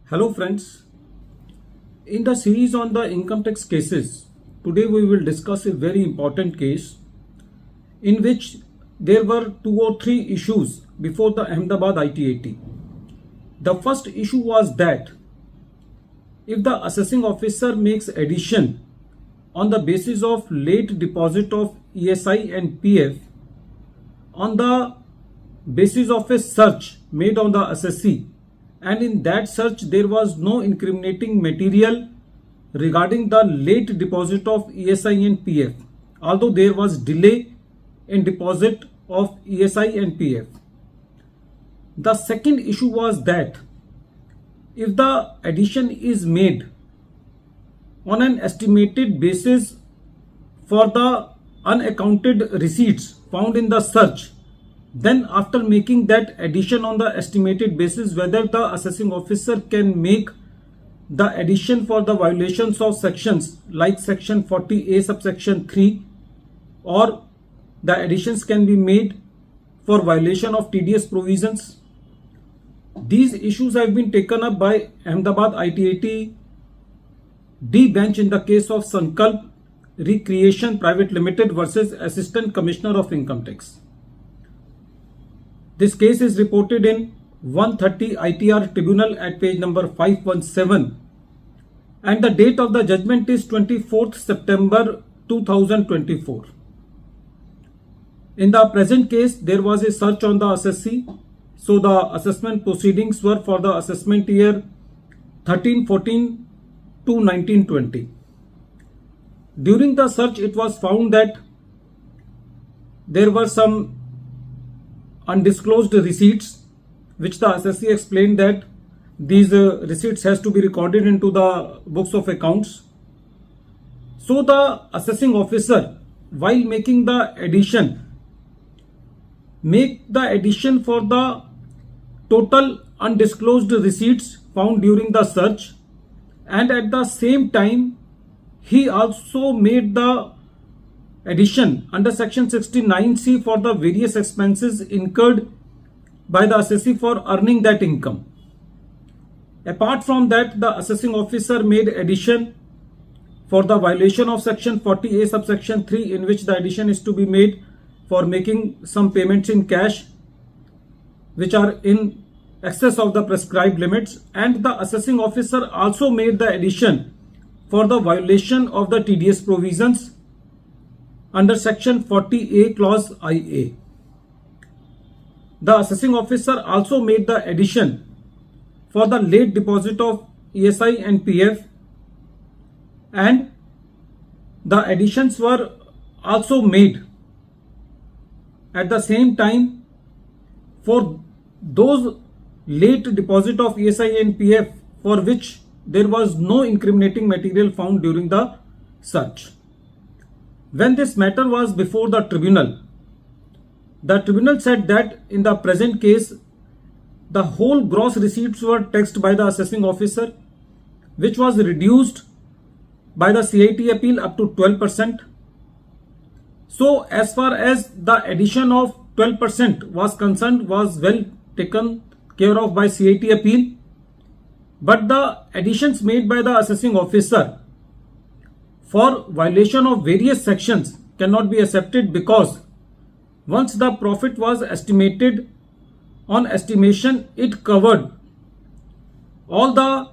Hello friends, in the series on the income tax cases, today we will discuss a very important case in which there were 2 or 3 issues before the Ahmedabad ITAT. The first issue was that if the assessing officer makes addition on the basis of late deposit of ESI and PF on the basis of a search made on the assessee, and in that search there was no incriminating material regarding the late deposit of ESI and PF, although there was delay in deposit of ESI and PF. The second issue was that if the addition is made on an estimated basis for the unaccounted receipts found in the search, then after making that addition on the estimated basis, whether the assessing officer can make the addition for the violations of sections like section 40A subsection 3, or the additions can be made for violation of TDS provisions. These issues have been taken up by Ahmedabad ITAT D bench in the case of Sankalp Recreation Private Limited versus Assistant Commissioner of Income Tax. This case is reported in 130 ITR Tribunal at page number 517, and the date of the judgment is 24th September 2024. In the present case, there was a search on the assessee, so the assessment proceedings were for the assessment year 13-14 to 19-20. During the search, it was found that there were some undisclosed receipts, which the assessee explained that these receipts has to be recorded into the books of accounts. So the assessing officer, while making the addition, make the addition for the total undisclosed receipts found during the search, and at the same time he also made the addition under section 69C for the various expenses incurred by the assessee for earning that income. Apart from that, the assessing officer made addition for the violation of section 40A subsection 3, in which the addition is to be made for making some payments in cash which are in excess of the prescribed limits, and the assessing officer also made the addition for the violation of the TDS provisions under section 40A clause IA. The assessing officer also made the addition for the late deposit of ESI and PF, and the additions were also made at the same time for those late deposit of ESI and PF for which there was no incriminating material found during the search. When this matter was before the tribunal said that in the present case, the whole gross receipts were taxed by the assessing officer, which was reduced by the CIT appeal up to 12%. So as far as the addition of 12% was concerned, was well taken care of by CIT appeal, but the additions made by the assessing officer for violation of various sections cannot be accepted, because once the profit was estimated on estimation, it covered all the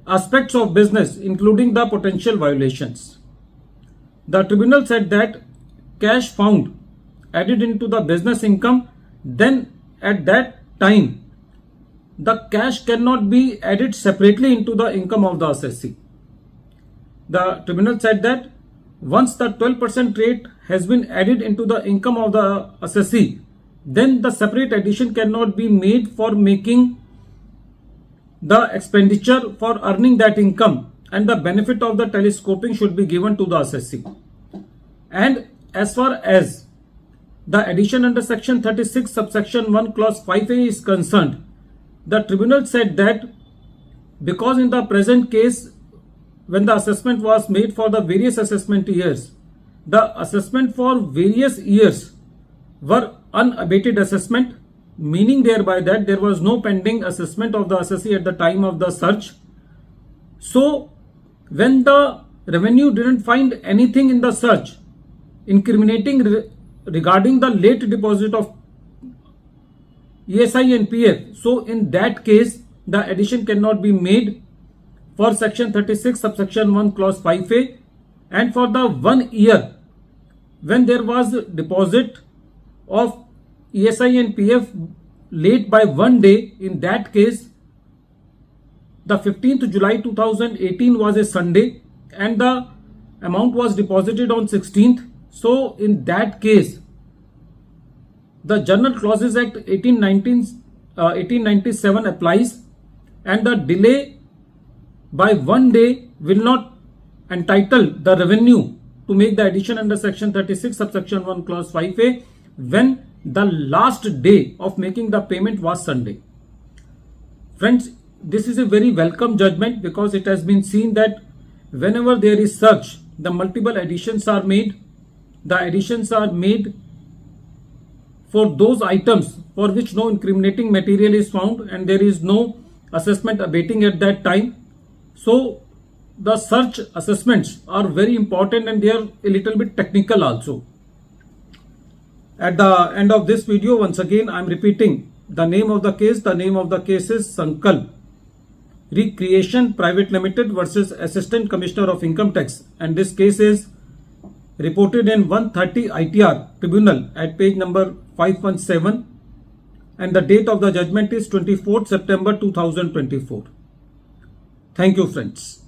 aspects of business including the potential violations. The tribunal said that cash found added into the business income, then at that time the cash cannot be added separately into the income of the assessee. The tribunal said that once the 12% rate has been added into the income of the assessee, then the separate addition cannot be made for making the expenditure for earning that income, and the benefit of the telescoping should be given to the assessee. And as far as the addition under section 36 subsection 1 clause 5A is concerned, the tribunal said that because in the present case, when the assessment was made for the various assessment years, the assessment for various years were unabated assessment, meaning thereby that there was no pending assessment of the assessee at the time of the search. So when the revenue didn't find anything in the search incriminating regarding the late deposit of ESI and PF, so in that case the addition cannot be made for section 36 subsection 1 clause 5a, and for the 1 year when there was deposit of ESI and PF late by 1 day, in that case the 15th July 2018 was a Sunday and the amount was deposited on 16th. So in that case the General Clauses Act 1897 applies, and the delay by 1 day will not entitle the revenue to make the addition under section 36 subsection 1 clause 5a when the last day of making the payment was Sunday. Friends, this is a very welcome judgment because it has been seen that whenever there is search, the multiple additions are made. The additions are made for those items for which no incriminating material is found and there is no assessment abating at that time. So the search assessments are very important and they are a little bit technical also. At the end of this video, once again I am repeating the name of the case. The name of the case is Sankalp Recreation Private Limited versus Assistant Commissioner of Income Tax, and this case is reported in 130 ITR Tribunal at page number 517, and the date of the judgment is 24th September 2024. Thank you, friends.